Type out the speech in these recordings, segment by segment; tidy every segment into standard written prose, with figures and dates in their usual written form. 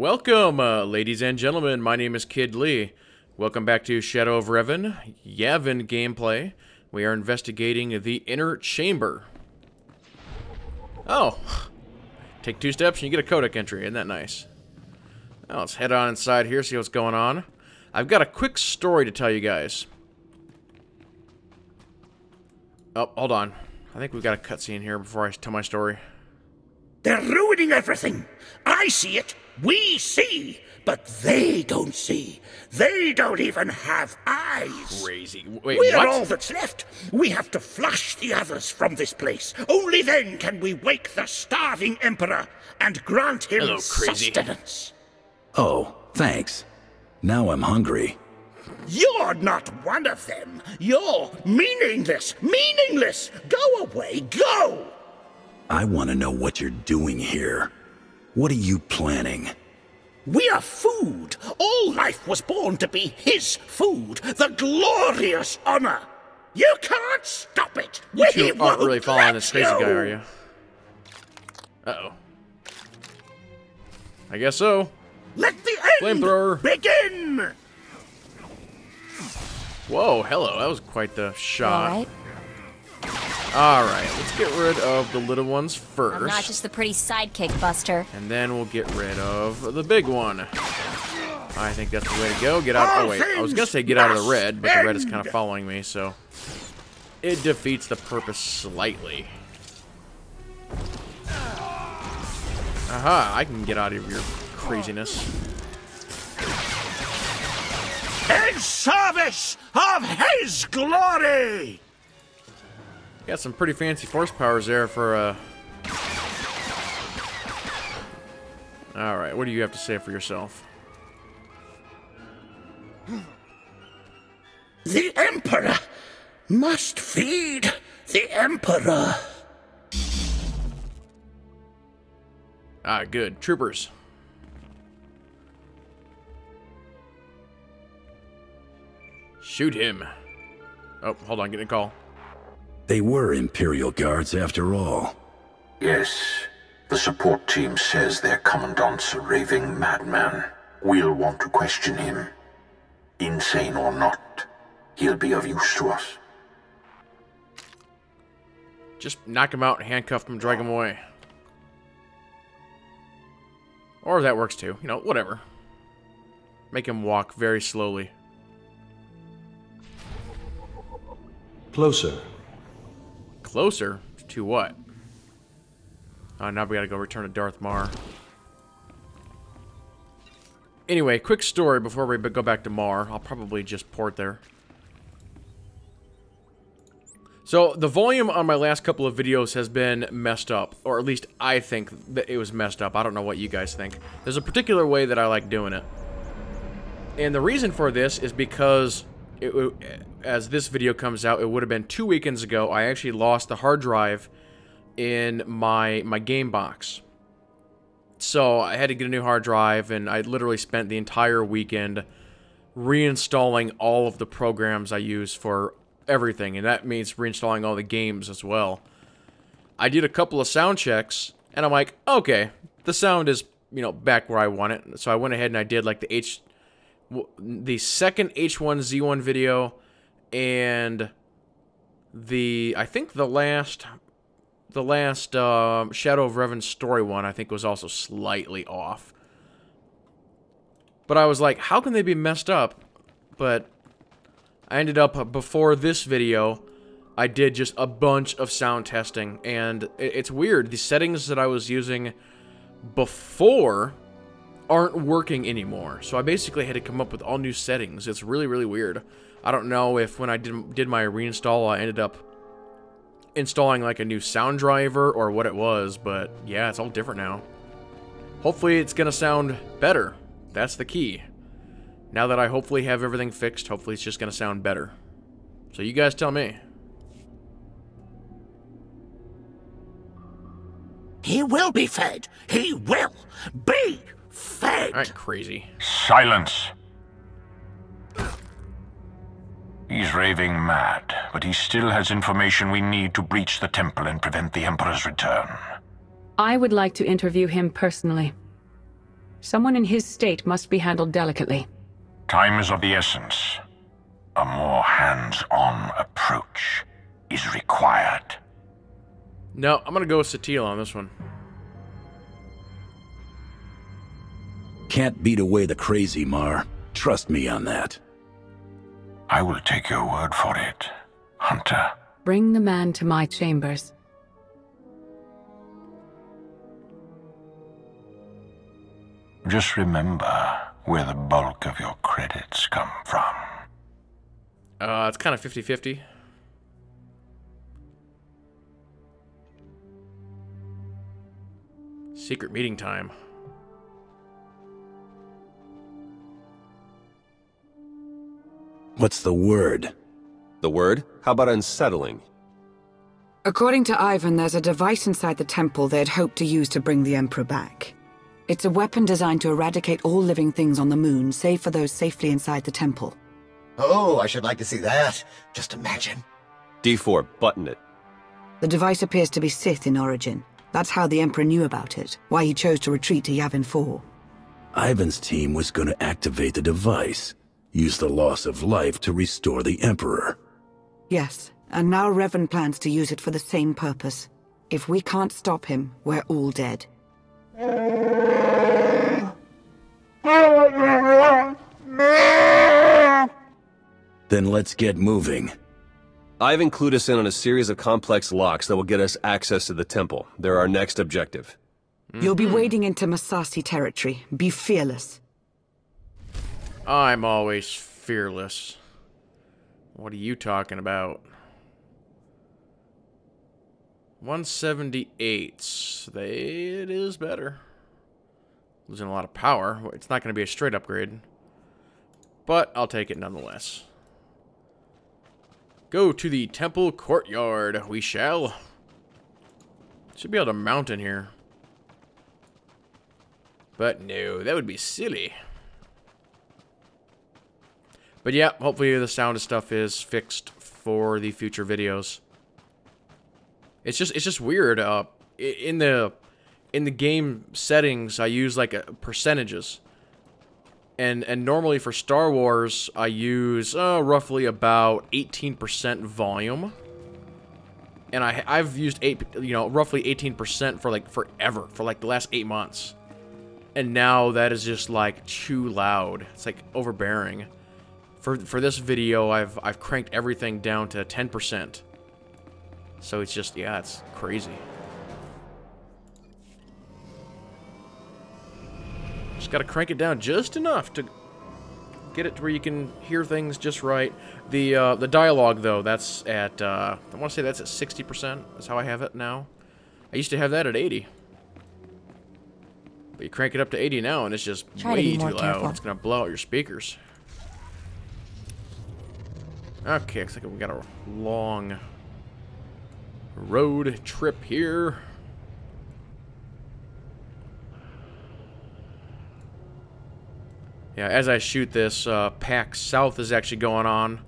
Welcome, ladies and gentlemen. My name is Kid Lee. Welcome back to Shadow of Revan, Yavin gameplay. We are investigating the inner chamber. Oh, take 2 steps and you get a codec entry. Isn't that nice? Now let's head on inside here, see what's going on. I've got a quick story to tell you guys. Oh, hold on. I think we've got a cutscene here before I tell my story. They're ruining everything. I see it. We see. But they don't see. They don't even have eyes. Crazy. Wait, We're what? all that's left. We have to flush the others from this place. Only then can we wake the starving Emperor and grant him Hello, crazy. sustenance. Oh, thanks. Now I'm hungry. You're not one of them. You're meaningless. Meaningless. Go away. Go. I want to know what you're doing here. What are you planning? We are food. All life was born to be his food. The glorious honor. You can't stop it. You aren't really following this crazy guy, are you? Uh-oh. I guess so. Let the end Flamethrower. begin. Whoa, hello. That was quite the shot. All right. Alright, let's get rid of the little ones first. I'm not just the pretty sidekick, Buster. And then we'll get rid of the big one. I think that's the way to go. Get out. Oh, wait. I was going to say get out of the red, but the red is kind of following me, so it defeats the purpose slightly. Aha, I can get out of your craziness. In service of his glory. Got some pretty fancy force powers there for Alright, what do you have to say for yourself? The Emperor must feed the Emperor. Ah, good. Troopers. Shoot him. Oh, hold on, getting a call. They were Imperial Guards after all. Yes. The support team says their commandant's a raving madman. We'll want to question him. Insane or not, he'll be of use to us. Just knock him out, handcuff him, drag him away. Or that works too. You know, whatever. Make him walk very slowly. Closer. Closer? To what? Oh, now we gotta go return to Darth Mar. Anyway, quick story before we go back to Mar. I'll probably just port there. So, the volume on my last couple of videos has been messed up. Or at least I think that it was messed up. I don't know what you guys think. There's a particular way that I like doing it. And the reason for this is because as this video comes out, it would have been 2 weekends ago. I actually lost the hard drive in my game box. So I had to get a new hard drive, and I literally spent the entire weekend reinstalling all of the programs I use for everything, and that means reinstalling all the games as well. I did a couple of sound checks, and I'm like, okay, the sound is, you know, back where I want it. So I went ahead and I did like the second H1Z1 video, and I think the last Shadow of Revan story one, I think, was also slightly off. But I was like, how can they be messed up? But I ended up, before this video, I did just a bunch of sound testing, and it's weird. The settings that I was using before aren't working anymore. So I basically had to come up with all new settings. It's really, really weird. I don't know if when I did my reinstall, I ended up installing like a new sound driver or what it was, but yeah, it's all different now. Hopefully it's gonna sound better. That's the key. Now that I hopefully have everything fixed, hopefully it's just gonna sound better. So you guys tell me. He will be fed. He will be fed. Alright, crazy. Silence! He's raving mad, but he still has information we need to breach the temple and prevent the Emperor's return. I would like to interview him personally. Someone in his state must be handled delicately. Time is of the essence. A more hands-on approach is required. No, I'm gonna go with SWTOR on this one. Can't beat away the crazy, Mar. Trust me on that. I will take your word for it, Hunter. Bring the man to my chambers. Just remember where the bulk of your credits come from. It's kind of 50-50. Secret meeting time. What's the word? The word? How about unsettling? According to Ivan, there's a device inside the temple they'd hoped to use to bring the Emperor back. It's a weapon designed to eradicate all living things on the moon, save for those safely inside the temple. Oh, I should like to see that. Just imagine. D4, button it. The device appears to be Sith in origin. That's how the Emperor knew about it, why he chose to retreat to Yavin 4. Ivan's team was going to activate the device, use the loss of life to restore the Emperor. Yes, and now Revan plans to use it for the same purpose. If we can't stop him, we're all dead. Then let's get moving. Ivan clued us in on a series of complex locks that will get us access to the temple. They're our next objective. You'll be wading into Masasi territory. Be fearless. I'm always fearless. What are you talking about? 178. It is better. Losing a lot of power. It's not going to be a straight upgrade. But I'll take it nonetheless. Go to the temple courtyard. We shall. Should be able to mount in here. But no, that would be silly. But yeah, hopefully the sound and stuff is fixed for the future videos. It's just weird. In the game settings, I use like percentages, and normally for Star Wars, I use roughly about 18% volume, and I've used roughly 18% for like forever, for like the last 8 months, and now that is just like too loud. It's like overbearing. For this video, I've cranked everything down to 10%. So it's just, yeah, it's crazy. Just gotta crank it down just enough to get it to where you can hear things just right. The dialogue, though, that's at, I want to say that's at 60%. That's how I have it now. I used to have that at 80. But you crank it up to 80 now, and it's just way too loud. It's gonna blow out your speakers. Okay, looks like we got a long road trip here. Yeah, as I shoot this, PAX South is actually going on.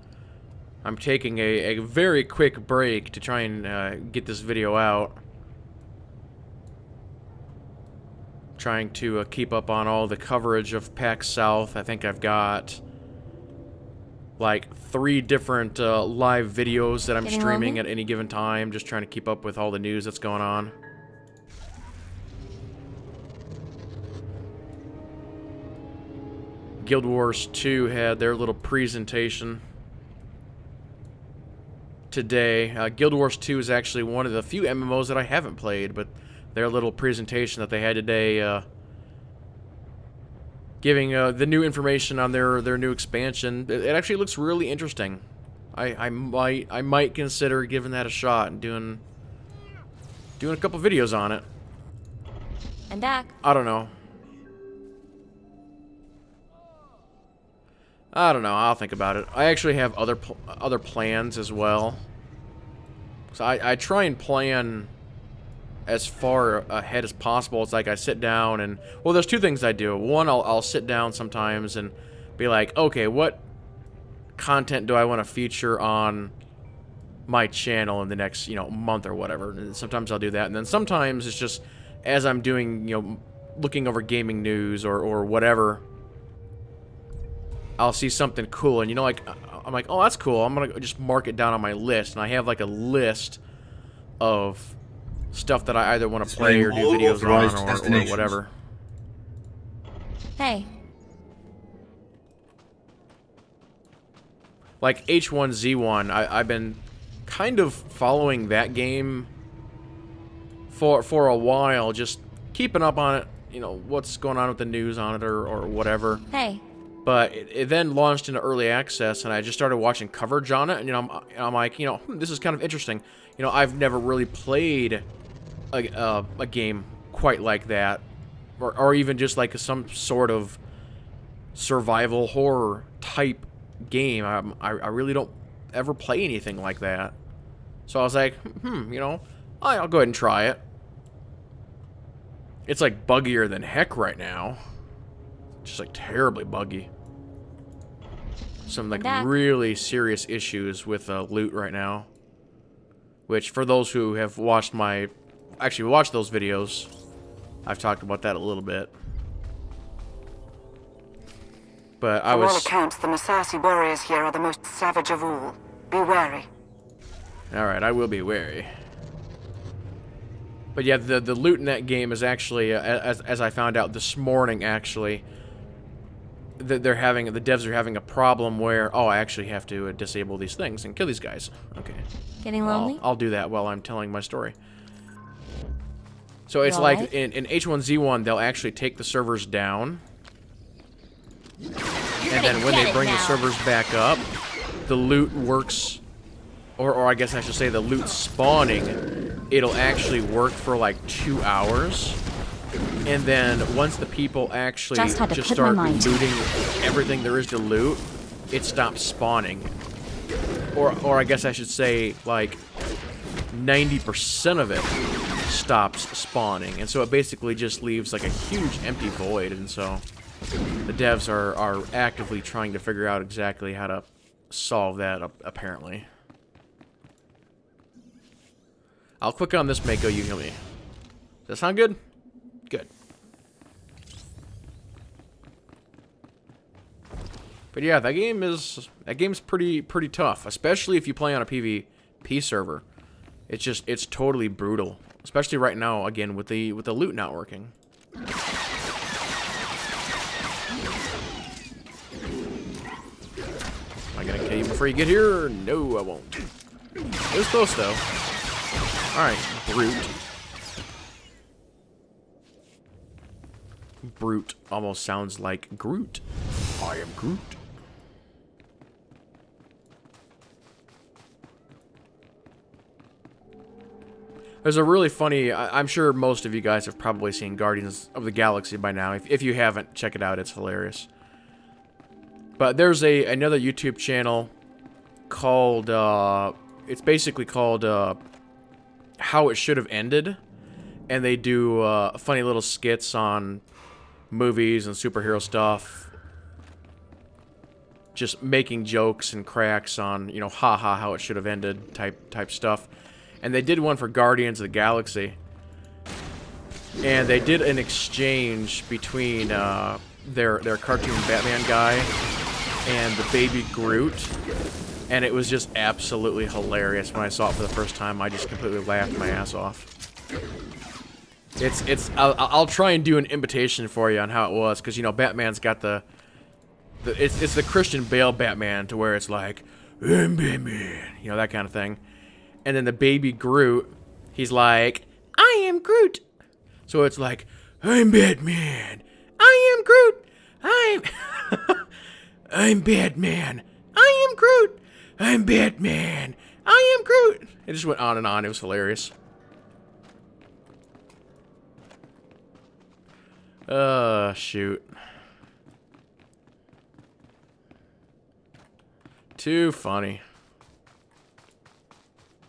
I'm taking a very quick break to try and get this video out. Trying to keep up on all the coverage of PAX South. I think I've got like 3 different live videos that I'm streaming at any given time, just trying to keep up with all the news that's going on. Guild Wars 2 had their little presentation today. Guild Wars 2 is actually one of the few MMOs that I haven't played, but their little presentation that they had today, giving the new information on their new expansion. It actually looks really interesting. I might consider giving that a shot and doing a couple videos on it. I'm back. I don't know. I'll think about it. I actually have other plans as well. So I try and plan as far ahead as possible. It's like I sit down and, well, there's 2 things I do. One, I'll sit down sometimes and be like, okay, what content do I want to feature on my channel in the next, month or whatever. And sometimes I'll do that. And then sometimes it's just as I'm doing, looking over gaming news or whatever, I'll see something cool, and you know, like, I'm like, oh, that's cool. I'm gonna just mark it down on my list, and I have like a list of stuff that I either want to play or do videos on or whatever. Hey. Like H1Z1, I've been kind of following that game for a while, just keeping up on it, you know, what's going on with the news on it or whatever. Hey. But it then launched into early access, and I just started watching coverage on it, and, you know, I'm like, you know, this is kind of interesting. You know, I've never really played a game quite like that, or even just like some sort of survival horror type game. I really don't ever play anything like that. So I was like, you know, I'll go ahead and try it. It's like buggier than heck right now. Just like terribly buggy. Some like really serious issues with loot right now. Which, for those who have watched actually watched those videos, I've talked about that a little bit. But I was... From all accounts, the Musashi warriors here are the most savage of all. Be wary. Alright, I will be wary. But yeah, the loot in that game is actually, as I found out this morning, actually, the devs are having a problem where, oh, I actually have to disable these things and kill these guys. Okay. Getting lonely? I'll do that while I'm telling my story. So it's like, in H1Z1, they'll actually take the servers down. And then when they bring the servers back up, the loot works, or I guess I should say the loot spawning, it'll actually work for like 2 hours. And then once the people actually just start looting everything there is to loot, it stops spawning. Or I guess I should say, like, 90% of it stops spawning. And so it basically just leaves like a huge empty void. And so the devs are actively trying to figure out exactly how to solve that, apparently. I'll click on this Mako, you heal me. Does that sound good? Good. But yeah, that game's pretty tough, especially if you play on a PvP server. It's totally brutal, especially right now, again, with the loot not working. Am I gonna kill you before you get here? No, I won't. It was close though. Alright, brute. Brute almost sounds like Groot. I am Groot. There's a really funny, I'm sure most of you guys have probably seen Guardians of the Galaxy by now. If you haven't, check it out, it's hilarious. But there's another YouTube channel called, it's basically called, How It Should Have Ended. And they do funny little skits on movies and superhero stuff. Just making jokes and cracks on, you know, haha, how it should have ended type stuff. And they did one for Guardians of the Galaxy. And they did an exchange between their cartoon Batman guy and the baby Groot. And it was just absolutely hilarious. When I saw it for the first time, I just completely laughed my ass off. I'll try and do an imitation for you on how it was, because, you know, Batman's got it's the Christian Bale Batman, to where it's like, I'm Batman, you know, that kind of thing. And then the baby Groot, he's like, I am Groot. So it's like, I'm Batman, I am Groot, I'm Batman, I am Groot, I'm Batman, I am Groot. It just went on and on. It was hilarious. Shoot. Too funny.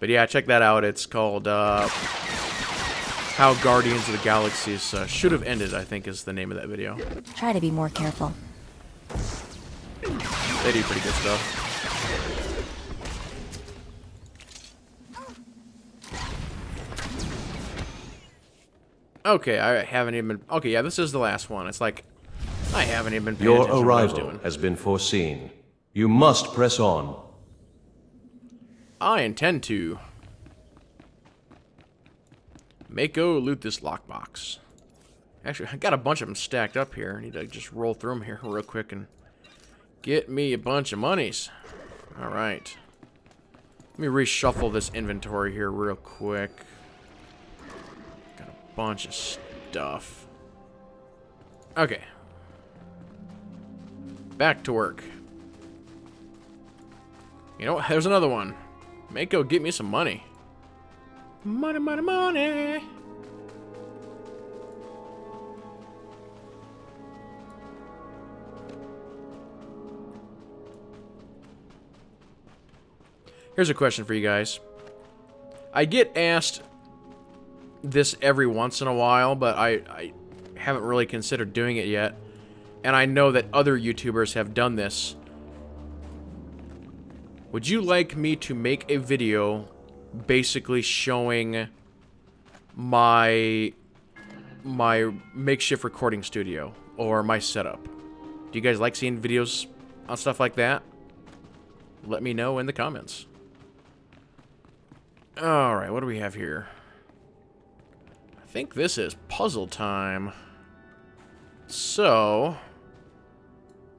But yeah, check that out. It's called, How Guardians of the Galaxy Should Have Ended, I think is the name of that video. Try to be more careful. They do pretty good stuff. Okay, I haven't even... Okay, yeah, this is the last one. It's like, I haven't even been paying Your attention to what I was arrival doing. has been foreseen. You must press on. I intend to. Mako, loot this lockbox. Actually, I got a bunch of them stacked up here. I need to just roll through them here real quick and get me a bunch of monies. Alright. Let me reshuffle this inventory here real quick. Got a bunch of stuff. Okay. Back to work. You know what? There's another one. Mako, get me some money. Money, money, money. Here's a question for you guys. I get asked this every once in a while, but I haven't really considered doing it yet. And I know that other YouTubers have done this. Would you like me to make a video basically showing my makeshift recording studio or my setup? Do you guys like seeing videos on stuff like that? Let me know in the comments. Alright, what do we have here? I think this is puzzle time. So,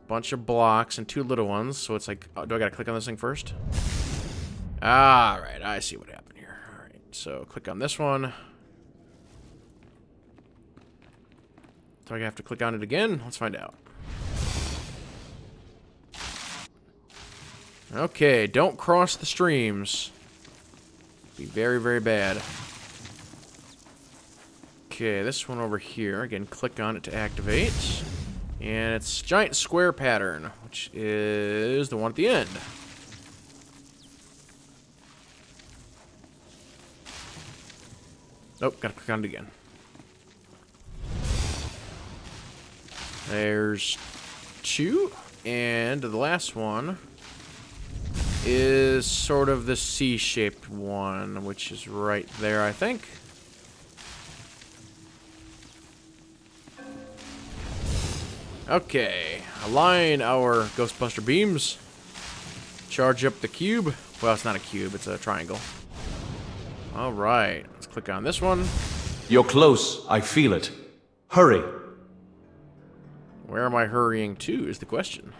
bunch of blocks and 2 little ones. So it's like, oh, do I gotta click on this thing first? Alright, I see what happened here. Alright, so click on this one. Do I have to click on it again? Let's find out. Okay, don't cross the streams. Be very, very bad. Okay, this one over here. Again, click on it to activate. And it's giant square pattern, which is the one at the end. Nope, gotta click on it again. There's 2. And the last one is sort of the C-shaped one, which is right there, I think. Okay, align our Ghostbuster beams. Charge up the cube. Well, it's not a cube, it's a triangle. Alright, let's click on this one. You're close. I feel it. Hurry. Where am I hurrying to is the question.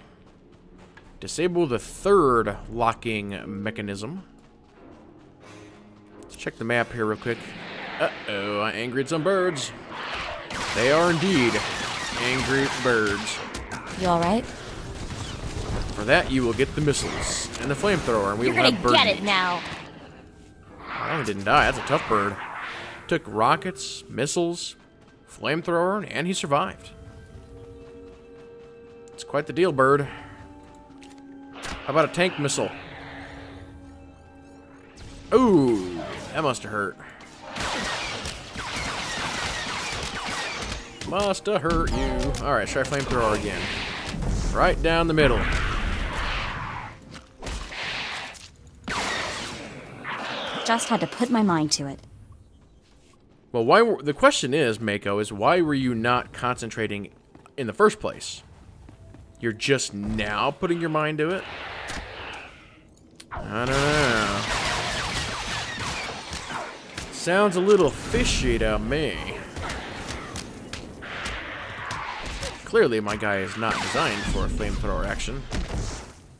Disable the 3rd locking mechanism. Let's check the map here real quick. Uh-oh, I angered some birds. They are indeed angry birds. You alright? For that, you will get the missiles and the flamethrower, and we will have bird You're gonna get meat. it now. Oh, he didn't die. That's a tough bird. Took rockets, missiles, flamethrower, and he survived. It's quite the deal, bird. How about a tank missile? Ooh, that must have hurt. Must have hurt you. Alright, try flamethrower again. Right down the middle. Just had to put my mind to it. Well, the question is, Mako, is why were you not concentrating in the first place? You're just now putting your mind to it? I don't know. Sounds a little fishy to me. Clearly, my guy is not designed for a flamethrower action.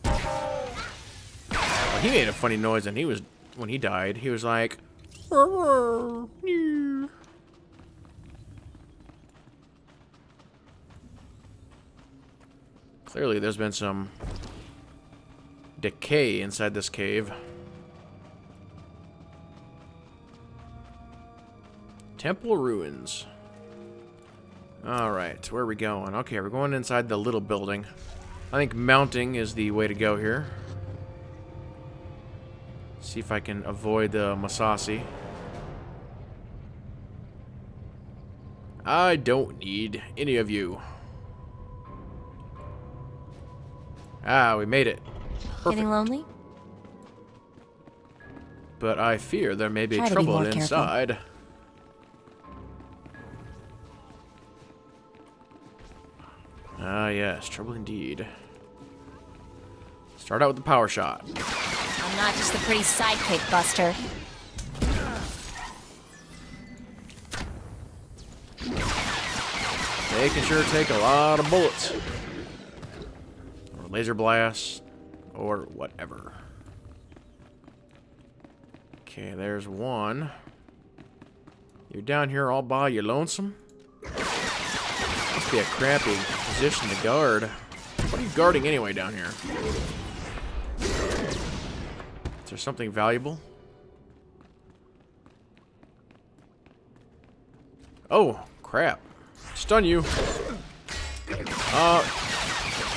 Well, he made a funny noise when he died. He was like... Clearly, there's been some decay inside this cave. Temple ruins. Alright, where are we going? Okay, we're going inside the little building. I think mounting is the way to go here. See if I can avoid the Masasi. I don't need any of you. Ah, we made it. Perfect. Getting lonely? But I fear there may be Try to be trouble more careful. inside. Ah, yes, trouble indeed. Start out with the power shot. I'm not just a pretty sidekick, Buster. They can sure take a lot of bullets. Or laser blasts. Or whatever. Okay, there's one. You're down here all by your lonesome? Must be a crappy position to guard. What are you guarding anyway down here? Is there something valuable? Oh, crap. Stun you.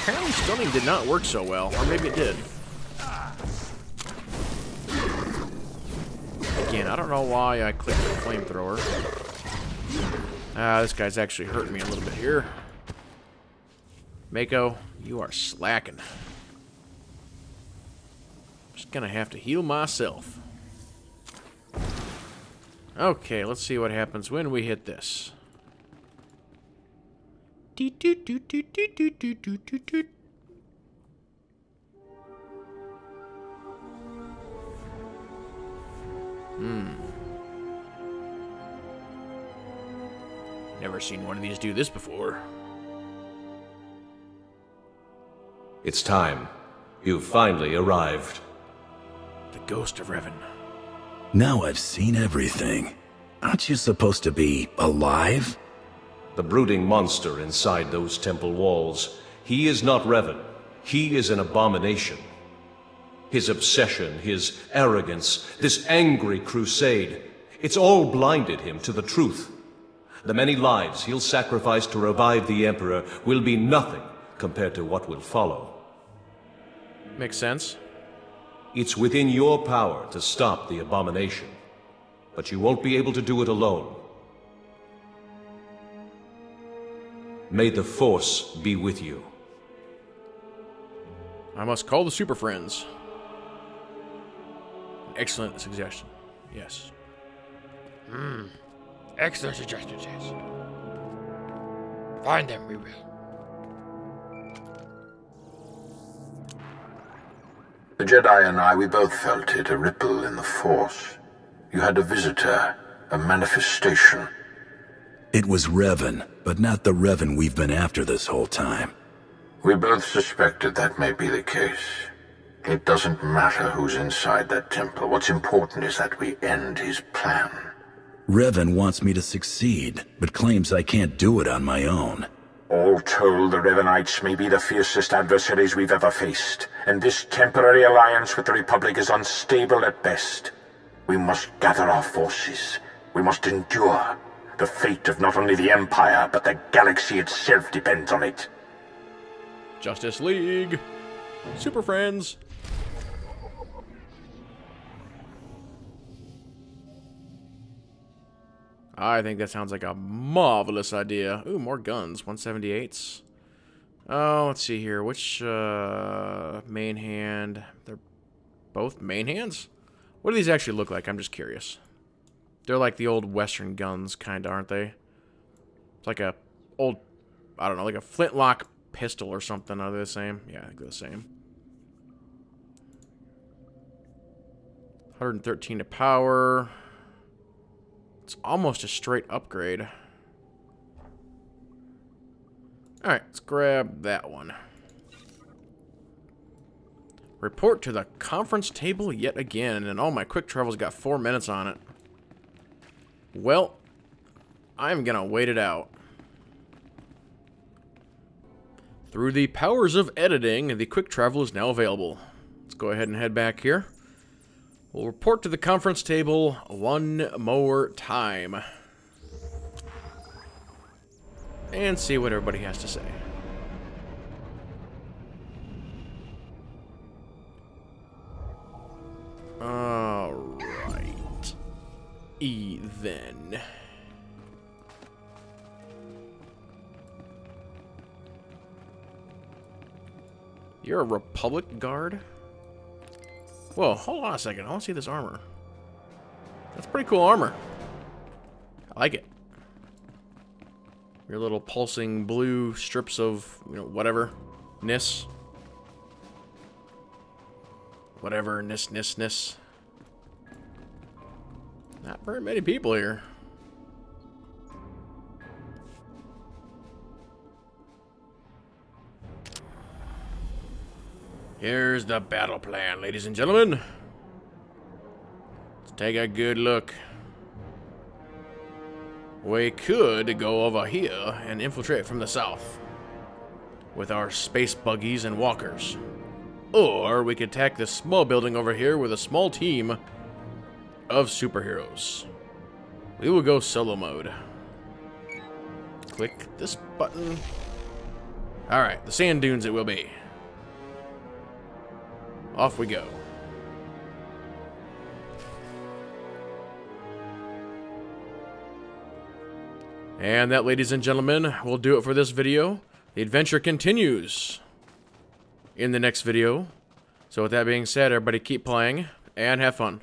Apparently stunning did not work so well. Or maybe it did. Again, I don't know why I clicked the flamethrower. This guy's actually hurting me a little bit here. Mako, you are slacking. Just gonna have to heal myself. Okay, let's see what happens when we hit this. Never seen one of these do this before. It's time. You've finally arrived. The Ghost of Revan. Now I've seen everything. Aren't you supposed to be alive? The brooding monster inside those temple walls. He is not Revan. He is an abomination. His obsession, his arrogance, this angry crusade, it's all blinded him to the truth. The many lives he'll sacrifice to revive the Emperor will be nothing compared to what will follow. Makes sense. It's within your power to stop the abomination, but you won't be able to do it alone. May the Force be with you. I must call the Super Friends. Excellent suggestion. Yes. Excellent suggestions, yes. Find them, we will. The Jedi and I, we both felt it, a ripple in the Force. You had a visitor, a manifestation. It was Revan, but not the Revan we've been after this whole time. We both suspected that may be the case. It doesn't matter who's inside that temple. What's important is that we end his plan. Revan wants me to succeed, but claims I can't do it on my own. All told, the Revanites may be the fiercest adversaries we've ever faced, and this temporary alliance with the Republic is unstable at best. We must gather our forces. We must endure. The fate of not only the Empire, but the galaxy itself depends on it. Justice League. Super Friends. I think that sounds like a marvelous idea. Ooh, more guns. 178s. Oh, let's see here. Which main hand? They're both main hands? What do these actually look like? I'm just curious. They're like the old Western guns, kind of, aren't they? It's like a old, I don't know, like a flintlock pistol or something. Are they the same? Yeah, I think they're the same. 113 to power. It's almost a straight upgrade. Alright, let's grab that one. Report to the conference table yet again, and all my quick travel's got 4 minutes on it. Well, I'm gonna wait it out. Through the powers of editing, the quick travel is now available. Let's go ahead and head back here. We'll report to the conference table one more time. And see what everybody has to say. Alright. Then. You're a Republic guard? Whoa, hold on a second. I want to see this armor. That's pretty cool armor. I like it. Your little pulsing blue strips of, you know, whatever. Ness. Whatever, ness. Not very many people here. Here's the battle plan, ladies and gentlemen. Let's take a good look. We could go over here and infiltrate from the south with our space buggies and walkers. Or we could attack this small building over here with a small team of superheroes. We will go solo mode. Click this button. Alright, the sand dunes it will be. Off we go. And that, ladies and gentlemen, will do it for this video. The adventure continues in the next video. So with that being said, everybody keep playing and have fun.